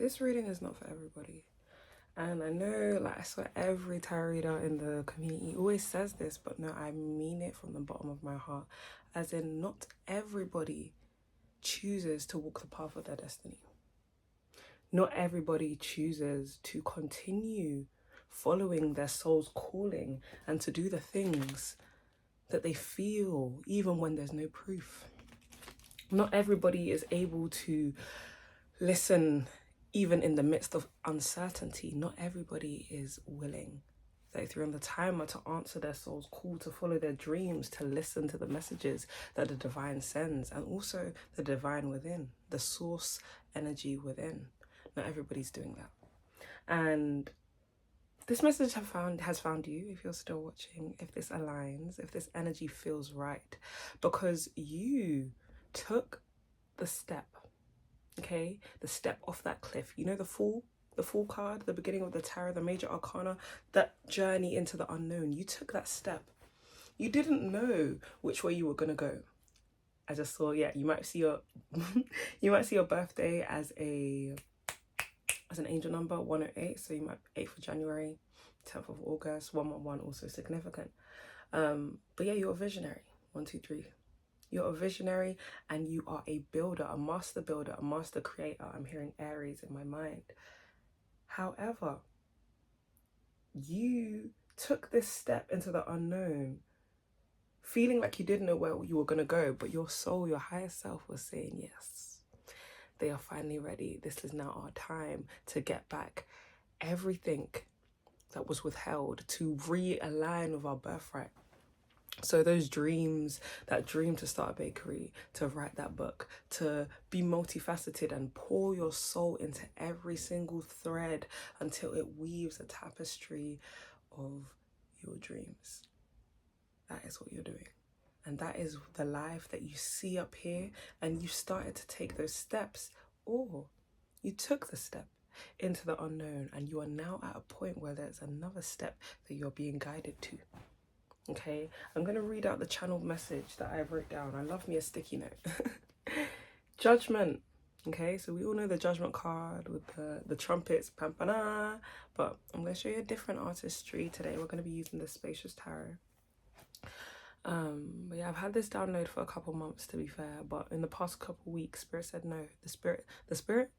this reading is not for everybody. And I know, like, I swear every tarot reader in the community always says this, but no, I mean it from the bottom of my heart. As in, not everybody chooses to walk the path of their destiny. Not everybody chooses to continue following their soul's calling and to do the things that they feel, even when there's no proof. Not everybody is able to listen even in the midst of uncertainty. Not everybody is willing, 33 on the timer, to answer their soul's call, to follow their dreams, to listen to the messages that the divine sends, and also the divine within, the source energy within. Not everybody's doing that. And this message has found you, if you're still watching, if this aligns, if this energy feels right, because you took the step, okay? The step off that cliff. You know the Fool card, the beginning of the tarot, the major arcana, that journey into the unknown. You took that step. You didn't know which way you were gonna go. I just saw, yeah, you might see your you might see your birthday as an angel number, 108. So you might 8th of January, 10th of August, 111, also significant. But yeah, you're a visionary. 1, 2, 3. You're a visionary and you are a builder, a master creator. I'm hearing Aries in my mind. However, you took this step into the unknown, feeling like you didn't know where you were going to go, but your soul, your higher self was saying, yes, they are finally ready. This is now our time to get back everything that was withheld, to realign with our birthright. So those dreams, that dream to start a bakery, to write that book, to be multifaceted and pour your soul into every single thread until it weaves a tapestry of your dreams. That is what you're doing. And that is the life that you see up here, and you started to take those steps, or you took the step into the unknown, and you are now at a point where there's another step that you're being guided to. Okay, I'm going to read out the channeled message that I wrote down. I love me a sticky note. Judgment. Okay, so we all know the Judgment card with the trumpets, pampana, but I'm going to show you a different artistry today. We're going to be using the Spacious Tarot. But yeah, I've had this download for a couple months, to be fair, but in the past couple weeks, Spirit said no. The spirit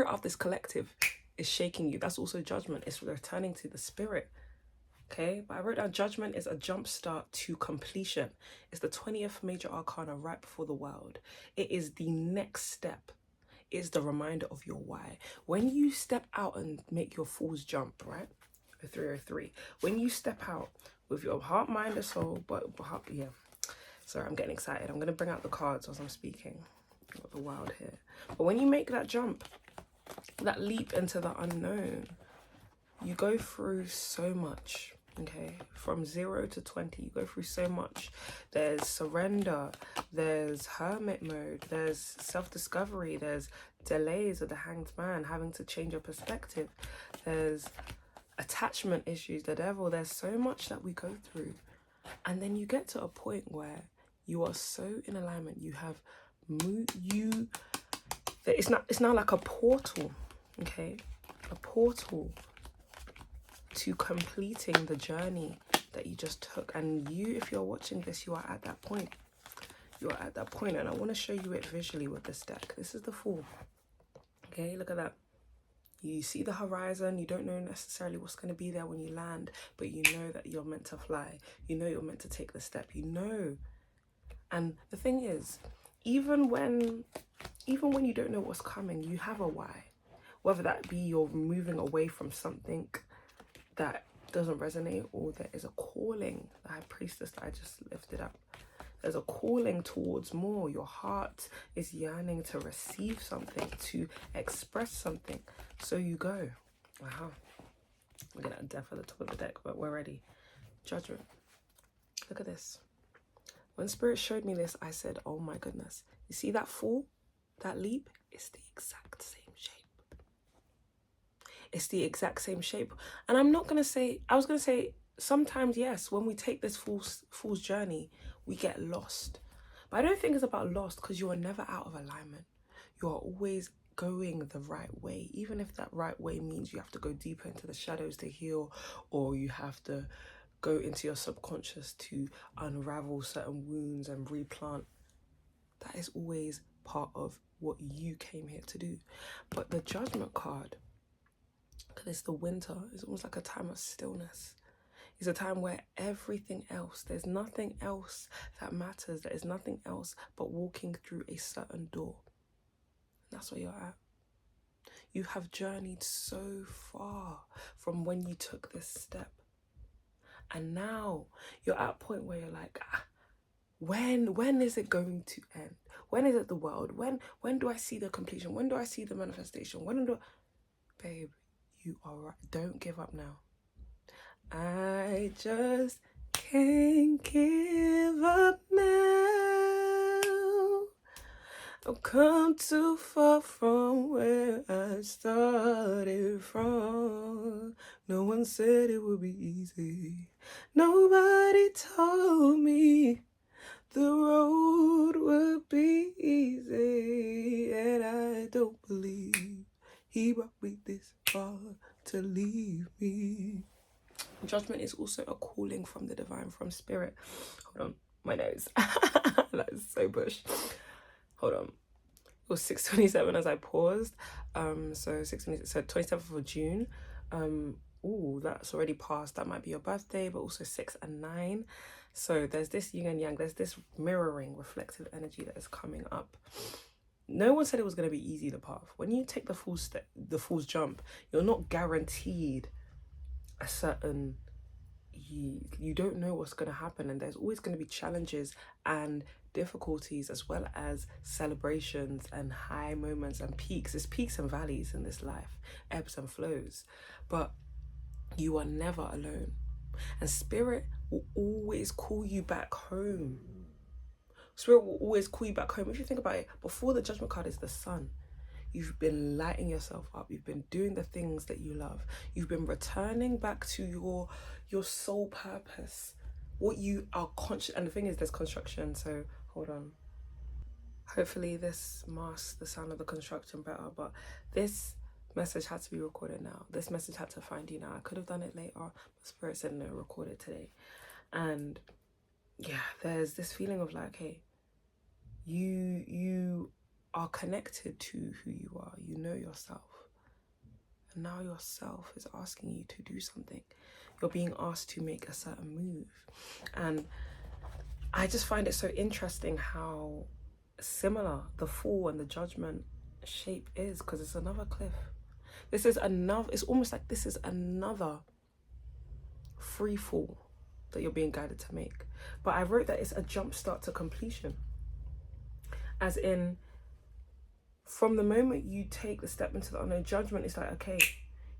of this collective is shaking you. That's also Judgment. It's returning to the spirit. Okay, but I wrote down Judgment is a jump start to completion. It's the 20th major arcana right before the world. It is the next step. It's the reminder of your why. When you step out and make your fool's jump, right? The 303. When you step out with your heart, mind, and soul, but heart, yeah. Sorry, I'm getting excited. I'm going to bring out the cards as I'm speaking. I've got the wild here. But when you make that jump, that leap into the unknown, you go through so much. Okay, from 0 to 20, you go through so much. There's surrender, there's hermit mode, there's self-discovery, there's delays of the Hanged Man, having to change your perspective, there's attachment issues, the devil. There's so much that we go through, and then you get to a point where you are so in alignment. You have it's now like a portal. Okay, a portal to completing the journey that you just took. And you, if you're watching this, you are at that point. You're at that point, and I want to show you it visually with this deck. This is the Fool. Okay, look at that. You see the horizon. You don't know necessarily what's going to be there when you land, but you know that you're meant to fly. You know you're meant to take the step. You know. And the thing is, even when you don't know what's coming, you have a why. Whether that be you're moving away from something that doesn't resonate, or there is a calling, the High Priestess that I just lifted up. There's a calling towards more. Your heart is yearning to receive something, to express something. So you go. We're going to death at the top of the deck, but we're ready. Judgment. Look at this. When Spirit showed me this, I said, oh my goodness. You see that fall? That leap? It's the exact same shape. It's the exact same shape. And I'm not going to say, I was going to say, sometimes, yes, when we take this fool's journey, we get lost. But I don't think it's about lost, because you are never out of alignment. You are always going the right way, even if that right way means you have to go deeper into the shadows to heal, or you have to go into your subconscious to unravel certain wounds and replant. That is always part of what you came here to do. But the Judgment card, because it's the winter, it's almost like a time of stillness. It's a time where everything else, there's nothing else that matters. There is nothing else but walking through a certain door. And that's where you're at. You have journeyed so far from when you took this step. And now you're at a point where you're like, when is it going to end? When is it the world? When do I see the completion? When do I see the manifestation? Babe, you are right. Don't give up now. I just can't give up now. I've come too far from where I started from. No one said it would be easy. Nobody told me the road would be easy. And I don't believe he brought me this far to leave me. Judgment is also a calling from the divine, from spirit. Hold on, my nose. That is so bush. Hold on. It was 6:27 as I paused. So 27th of June. Ooh, that's already passed. That might be your birthday, but also 6 and 9. So there's this yin and yang. There's this mirroring, reflective energy that is coming up. No one said it was going to be easy, the path. When you take the fool's jump, you're not guaranteed a certain, you don't know what's going to happen, and there's always going to be challenges and difficulties, as well as celebrations and high moments and peaks. There's peaks and valleys in this life, ebbs and flows, but you are never alone, and spirit will always call you back home. Spirit will always call you back home. If you think about it, before the Judgment card is the sun. You've been lighting yourself up. You've been doing the things that you love. You've been returning back to your soul purpose, what you are conscious. And the thing is, there's construction. So hold on. Hopefully this masks the sound of the construction better. But this message had to be recorded now. This message had to find you now. I could have done it later, but Spirit said no, record it today. And yeah, there's this feeling of like, hey, you are connected to who you are. You know yourself. And now yourself is asking you to do something. You're being asked to make a certain move. And I just find it so interesting how similar the Fool and the Judgment shape is, because it's another cliff. This is another, it's almost like this is another free fall that you're being guided to make. But I wrote that it's a jump start to completion. As in, from the moment you take the step into the unknown, Judgment is like, okay,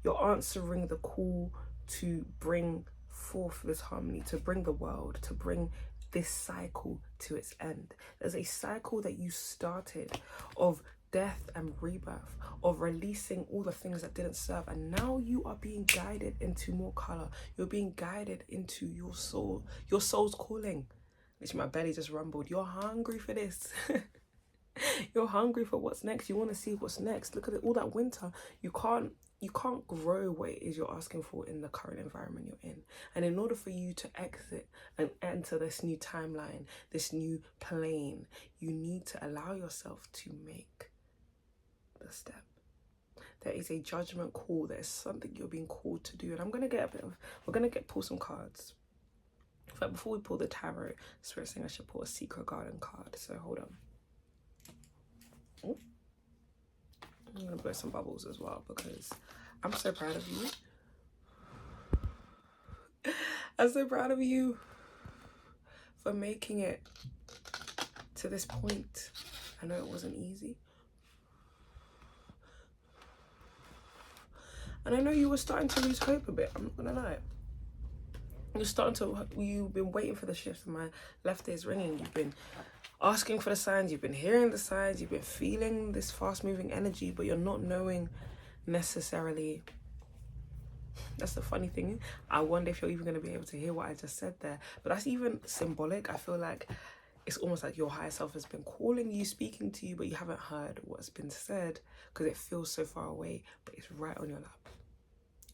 you're answering the call to bring forth this harmony, to bring the world, to bring this cycle to its end. There's a cycle that you started of death and rebirth, of releasing all the things that didn't serve, and now you are being guided into more color. You're being guided into your soul, your soul's calling. Literally, my belly just rumbled. You're hungry for this. You're hungry for what's next. You want to see what's next. Look at it, all that winter. You can't grow what it is you're asking for in the current environment you're in. And in order for you to exit and enter this new timeline, this new plane, you need to allow yourself to make the step. There is a judgment call. There's something you're being called to do. And I'm going to get we're going to pull some cards. But before we pull the tarot, Spirit's saying I should pull a Secret Garden card. So hold on. Ooh. I'm going to blow some bubbles as well, because I'm so proud of you. I'm so proud of you for making it to this point. I know it wasn't easy. And I know you were starting to lose hope a bit, I'm not going to lie. You've been waiting for the shifts, and my left ear's ringing. You've been asking for the signs, you've been hearing the signs, you've been feeling this fast moving energy, but you're not knowing necessarily. That's the funny thing. I wonder if you're even going to be able to hear what I just said there. But that's even symbolic. I feel like it's almost like your higher self has been calling you, speaking to you, but you haven't heard what's been said because it feels so far away, but it's right on your lap.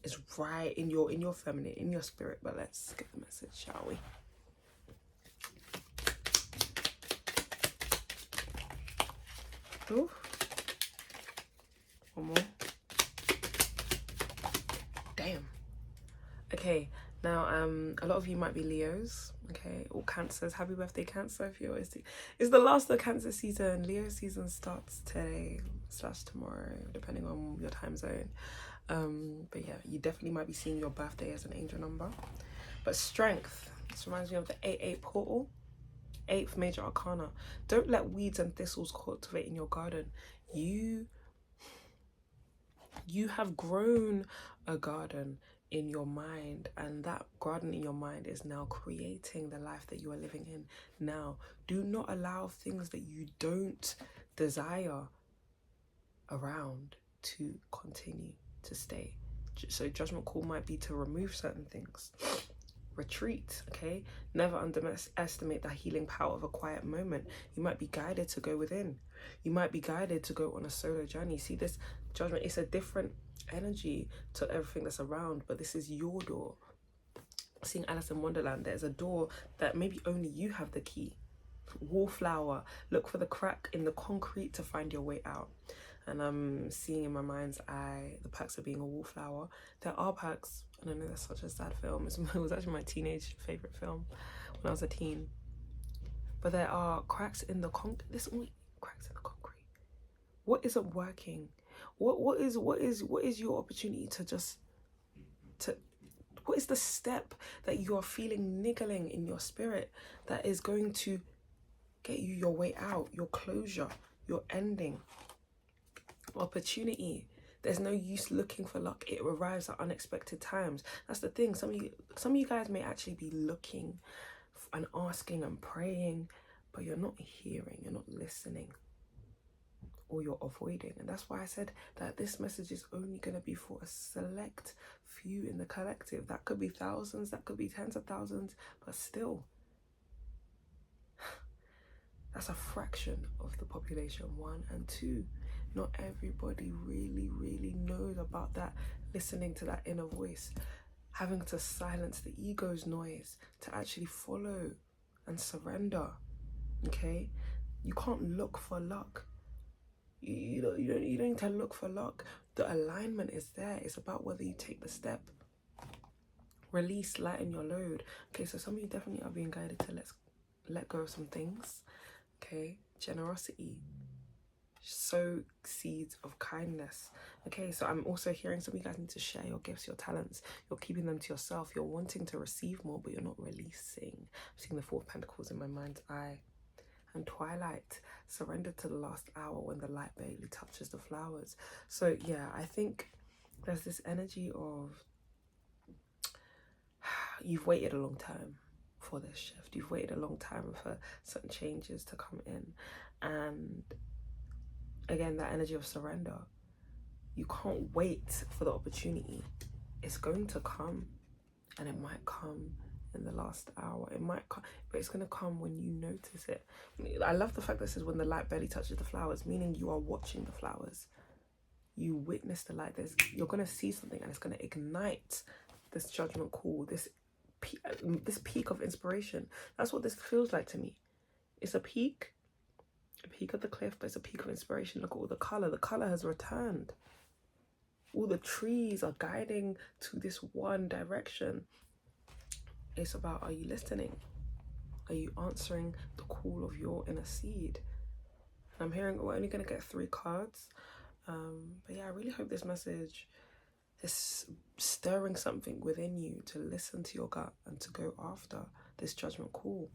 It's right in your feminine, in your spirit. But let's get the message, shall we? Ooh. One more. Damn. Okay, now a lot of you might be Leos, okay, or Cancers. Happy birthday, Cancer! If you're OST. It's the last of Cancer season. Leo season starts today / tomorrow, depending on your time zone. But yeah, you definitely might be seeing your birthday as an angel number. But strength. This reminds me of the 8/8 portal. 8th major arcana. Don't let weeds and thistles cultivate in your garden. You have grown a garden in your mind, and that garden in your mind is now creating the life that you are living in now. Do not allow things that you don't desire around to continue to stay. So judgment call might be to remove certain things. Retreat, okay? Never underestimate the healing power of a quiet moment. You might be guided to go within. You might be guided to go on a solo journey. See, this judgment, it's a different energy to everything that's around, but this is your door. Seeing Alice in Wonderland, there's a door that maybe only you have the key. Wallflower, look for the crack in the concrete to find your way out. And I'm seeing in my mind's eye the perks of being a wallflower. There are perks, and I know that's such a sad film. It was actually my teenage favourite film when I was a teen. But there are cracks in the concrete. There's only cracks in the concrete. What isn't working? What is your opportunity to what is the step that you are feeling niggling in your spirit that is going to get you your way out, your closure, your ending? Opportunity. There's no use looking for luck. It arrives at unexpected times. That's the thing. Some of you guys may actually be looking and asking and praying, but you're not hearing, you're not listening, or you're avoiding. And that's why I said that this message is only going to be for a select few in the collective. That could be thousands, that could be tens of thousands, but still, that's a fraction of the population. 1 and 2. Not everybody really knows about that, listening to that inner voice, having to silence the ego's noise to actually follow and surrender. Okay, you can't look for luck. You don't need to look for luck. The alignment is there. It's about whether you take the step. Release, lighten your load. Okay, so some of you definitely are being guided to let go of some things. Okay, generosity. Sow seeds of kindness. Okay, so I'm also hearing some of you guys need to share your gifts, your talents. You're keeping them to yourself. You're wanting to receive more, but you're not releasing. I'm seeing the 4 of Pentacles in my mind's eye. And Twilight, surrender to the last hour when the light barely touches the flowers. So yeah, I think there's this energy of you've waited a long time for this shift. You've waited a long time for certain changes to come in. And again, that energy of surrender. You can't wait for the opportunity. It's going to come, and it might come in the last hour. It might come, but it's going to come when you notice it. I love the fact that it says when the light barely touches the flowers, meaning you are watching the flowers. You witness the light. You're going to see something, and it's going to ignite this judgment call, this peak of inspiration. That's what this feels like to me. It's a peak of the cliff, but it's a peak of inspiration. Look at all the color. The color has returned. All the trees are guiding to this one direction. It's about, are you listening? Are you answering the call of your inner seed? And I'm hearing we're only going to get 3 cards. But yeah, I really hope this message is stirring something within you to listen to your gut and to go after this judgment call.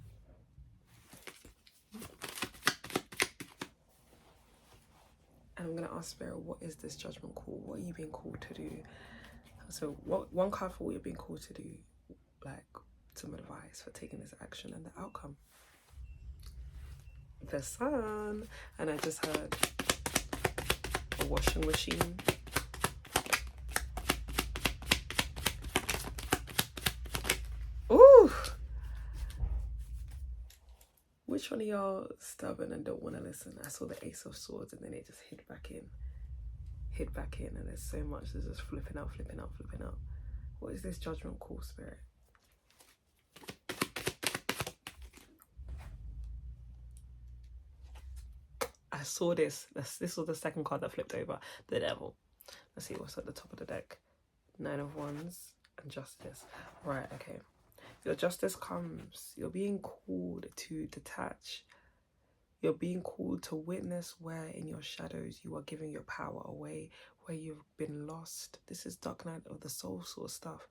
And I'm going to ask Spirit, what is this judgment call? What are you being called to do? So one card for what you're being called to do, like some advice for taking this action and the outcome. The Sun. And I just heard a washing machine. Ooh! Which one of y'all stubborn and don't want to listen? I saw the Ace of Swords and then it just hid back in, and there's so much that's just flipping out. What is this judgment call, Spirit? I saw this. This was the second card that flipped over. The Devil. Let's see what's at the top of the deck. 9 of Wands and Justice. Right, okay. Your justice comes. You're being called to detach. You're being called to witness where in your shadows you are giving your power away, where you've been lost. This is Dark Night of the Soul sort of stuff.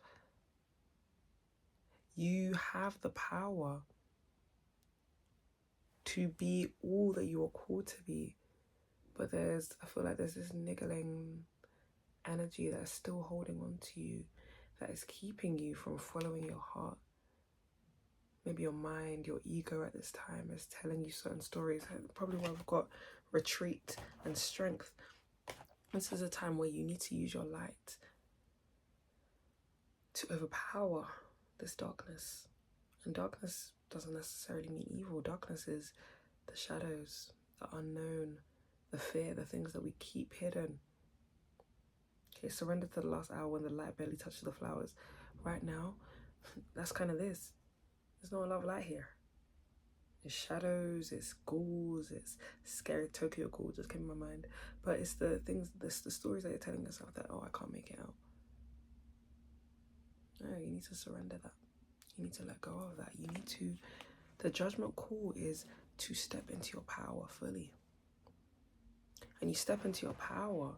You have the power to be all that you are called to be. But I feel like there's this niggling energy that's still holding on to you, that is keeping you from following your heart. Maybe your mind, your ego at this time is telling you certain stories. Probably why we've got retreat and strength. This is a time where you need to use your light to overpower this darkness. And darkness doesn't necessarily mean evil. Darkness is the shadows, the unknown, the fear, the things that we keep hidden. Okay, surrender to the last hour when the light barely touches the flowers. Right now, that's kind of this. There's not a lot of light here. It's shadows, it's ghouls, it's scary Tokyo Ghoul just came in my mind. But it's the things, the stories that you're telling yourself that, oh, I can't make it out. No, you need to surrender that. You need to let go of that. You need to, the judgment call is to step into your power fully. And you step into your power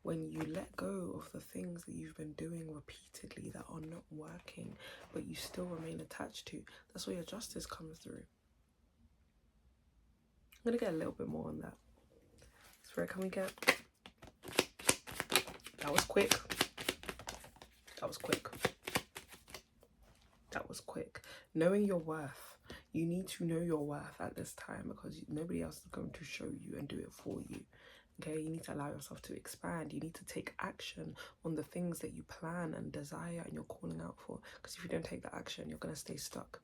when you let go of the things that you've been doing repeatedly that are not working, but you still remain attached to. That's where your justice comes through. I'm going to get a little bit more on that. Spirit, can we get... That was quick. That was quick. That was quick. Knowing your worth. You need to know your worth at this time because nobody else is going to show you and do it for you. Okay, you need to allow yourself to expand. You need to take action on the things that you plan and desire and you're calling out for. Because if you don't take the action, you're going to stay stuck.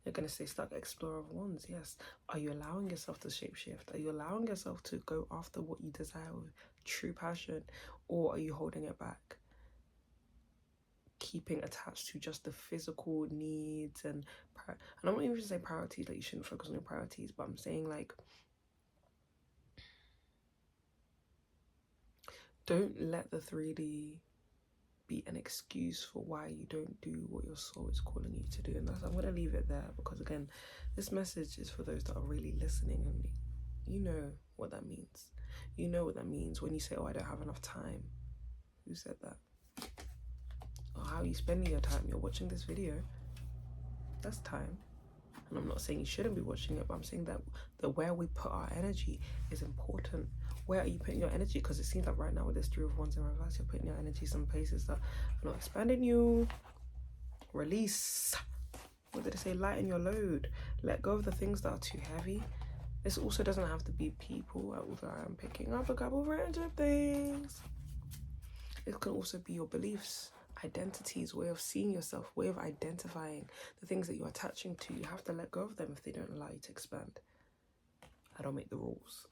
You're going to stay stuck. Explorer of Wands, yes. Are you allowing yourself to shapeshift? Are you allowing yourself to go after what you desire with true passion? Or are you holding it back? Keeping attached to just the physical needs and I'm not even saying priorities, like you shouldn't focus on your priorities, but I'm saying like don't let the 3D be an excuse for why you don't do what your soul is calling you to do. And I'm going to leave it there because again, this message is for those that are really listening and you know what that means. You know what that means when you say, oh, I don't have enough time. Who said that? Or how are you spending your time? You're watching this video. That's time. And I'm not saying you shouldn't be watching it, but I'm saying that the where we put our energy is important. Where are you putting your energy? Because it seems like right now with this 3 of Wands in reverse, you're putting your energy some places that are not expanding you. Release. What did it say? Lighten your load. Let go of the things that are too heavy. This also doesn't have to be people, although I'm picking up a couple of random things. It can also be your beliefs, identities, way of seeing yourself, way of identifying the things that you're attaching to. You have to let go of them if they don't allow you to expand. I don't make the rules.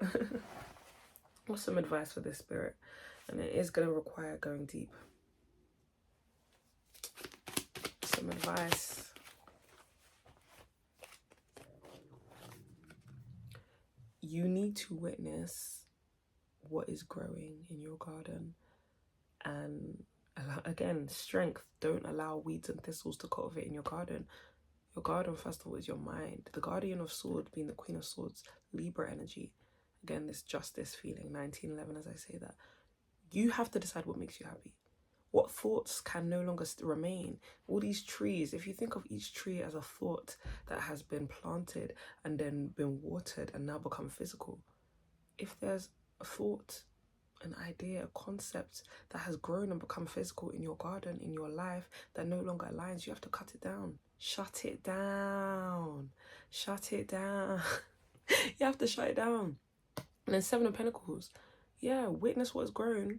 What's some advice for this, Spirit? And it is going to require going deep. Some advice. You need to witness what is growing in your garden. And again, strength. Don't allow weeds and thistles to cultivate in your garden. Your garden, first of all, is your mind. The Guardian of Swords being the Queen of Swords, Libra energy. Again, this justice feeling, 1911 as I say that. You have to decide what makes you happy. What thoughts can no longer remain? All these trees, if you think of each tree as a thought that has been planted and then been watered and now become physical. If there's a thought, an idea, a concept that has grown and become physical in your garden, in your life, that no longer aligns, you have to cut it down. Shut it down. Shut it down. You have to shut it down. And then 7 of Pentacles. Yeah, witness what has grown,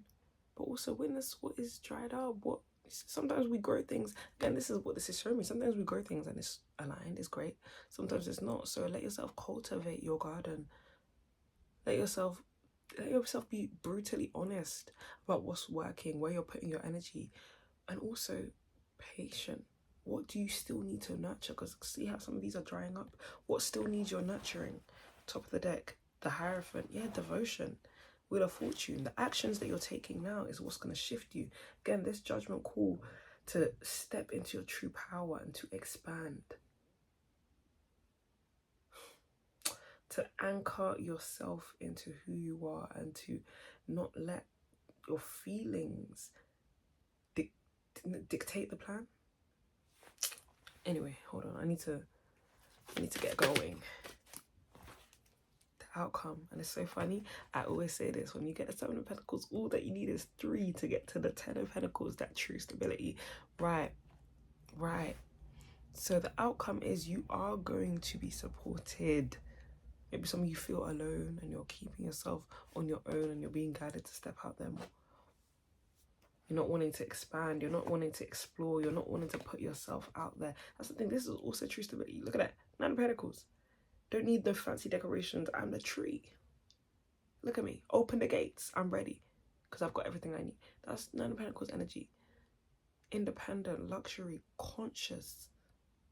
but also witness what is dried up, what Sometimes we grow things. Again, this is what this is showing me. Sometimes we grow things and it's aligned, it's great. Sometimes it's not. So let yourself cultivate your garden. Let yourself be brutally honest about what's working, where you're putting your energy, and also patient. What do you still need to nurture? Because see how some of these are drying up? What still needs your nurturing? Top of the deck, the Hierophant, yeah, devotion. Wheel of Fortune, the actions that you're taking now is what's going to shift you. Again, this judgment call to step into your true power and to expand. To anchor yourself into who you are and to not let your feelings dictate the plan. Anyway, hold on. I need to get going. The outcome, and it's so funny. I always say this: when you get the Seven of Pentacles, all that you need is 3 to get to the Ten of Pentacles. That true stability, right? So the outcome is you are going to be supported. Maybe some of you feel alone and you're keeping yourself on your own and you're being guided to step out there more. You're not wanting to expand. You're not wanting to explore. You're not wanting to put yourself out there. That's the thing. This is also true stability. Look at that. 9 of Pentacles. Don't need no fancy decorations. I'm the tree. Look at me. Open the gates. I'm ready because I've got everything I need. That's 9 of Pentacles energy. Independent, luxury, conscious.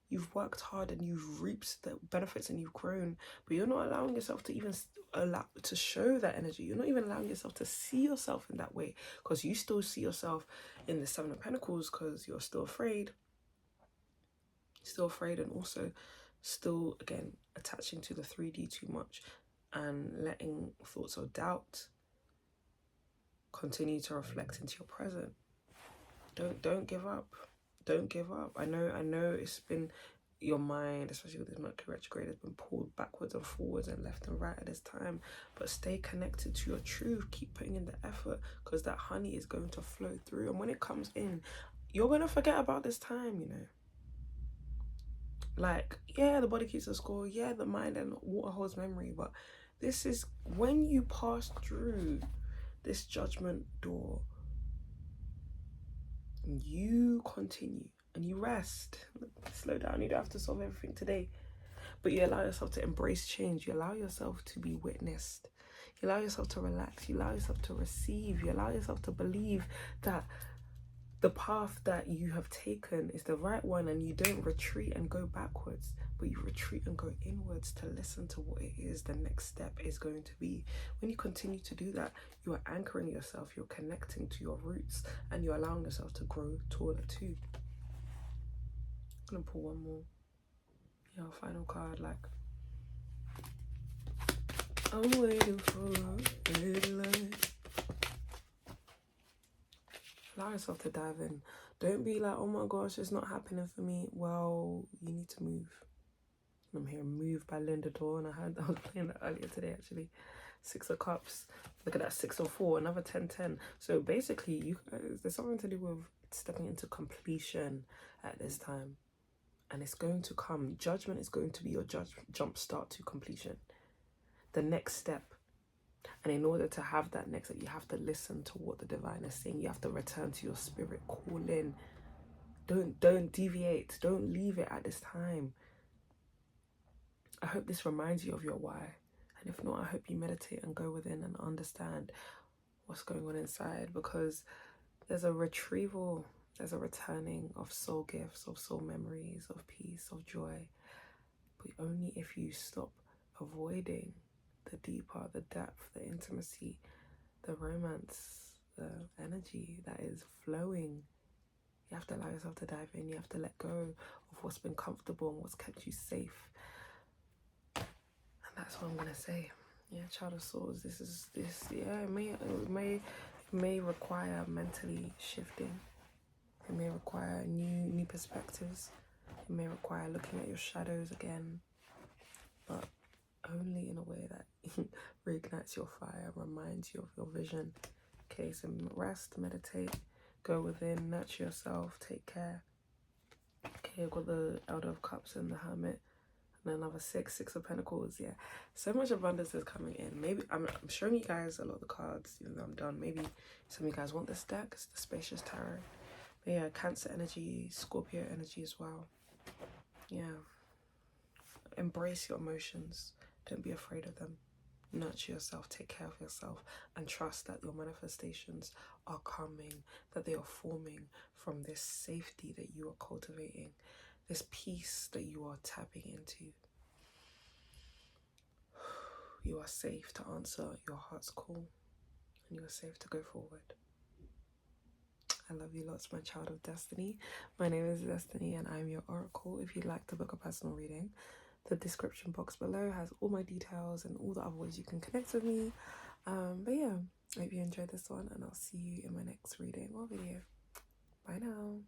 You've worked hard and you've reaped the benefits and you've grown, but you're not allowing yourself to even allow to show that energy. You're not even allowing yourself to see yourself in that way because you still see yourself in the 7 of Pentacles because you're still afraid. And also still, again, attaching to the 3D too much and letting thoughts of doubt continue to reflect into your present. Don't give up. Don't give up. I know it's been your mind, especially with this Mercury retrograde, has been pulled backwards and forwards and left and right at this time. But stay connected to your truth. Keep putting in the effort because that honey is going to flow through. And when it comes in, you're going to forget about this time, you know. Like, yeah, the body keeps the score. Yeah, the mind and water holds memory. But this is when you pass through this judgment door, you continue and you rest. Slow down. You don't have to solve everything today, but you allow yourself to embrace change. You allow yourself to be witnessed. You allow yourself to relax. You allow yourself to receive. You allow yourself to believe that the path that you have taken is the right one, and you don't retreat and go backwards, but you retreat and go inwards to listen to what it is the next step is going to be. When you continue to do that, you are anchoring yourself, you're connecting to your roots, and you're allowing yourself to grow taller too. I'm gonna pull one more. Yeah, final card. Like, I'm waiting for a red light. Allow yourself to dive in. Don't be like, oh my gosh, it's not happening for me. Well, you need to move. I'm hearing Move by Linda Dawn. I was playing that earlier today, actually. 6 of Cups. Look at that, 6 of 4, another 10-10. So basically, you guys, there's something to do with stepping into completion at this time. And it's going to come. Judgment is going to be your jump start to completion. The next step. And in order to have that next step, you have to listen to what the divine is saying. You have to return to your spirit, call in. Don't deviate. Don't leave it at this time. I hope this reminds you of your why. And if not, I hope you meditate and go within and understand what's going on inside, because there's a retrieval, there's a returning of soul gifts, of soul memories, of peace, of joy. But only if you stop avoiding the deeper, the depth, the intimacy, the romance, the energy that is flowing. You have to allow yourself to dive in. You have to let go of what's been comfortable and what's kept you safe. And that's what I'm gonna say. Yeah, Child of Swords. This. Yeah, it may require mentally shifting. It may require new perspectives. It may require looking at your shadows again, but only in a way that reignites your fire, reminds you of your vision. Okay, so rest, meditate, go within, nurture yourself, take care. Okay, I've got the Elder of Cups and the Hermit, and another 6 of Pentacles. Yeah, so much abundance is coming in. Maybe I'm showing you guys a lot of the cards, even though I'm done. Maybe some of you guys want this deck. It's the Spacious Tarot. But yeah, Cancer energy, Scorpio energy as well. Yeah. Embrace your emotions. Don't be afraid of them. Nurture yourself, take care of yourself, and trust that your manifestations are coming, that they are forming from this safety that you are cultivating, this peace that you are tapping into. You are safe to answer your heart's call, and you are safe to go forward. I love you lots, my child of destiny. My name is Destiny, and I'm your oracle. If you'd like to book a personal reading, the description box below has all my details and all the other ways you can connect with me. But yeah, I hope you enjoyed this one, and I'll see you in my next reading or video. Bye now.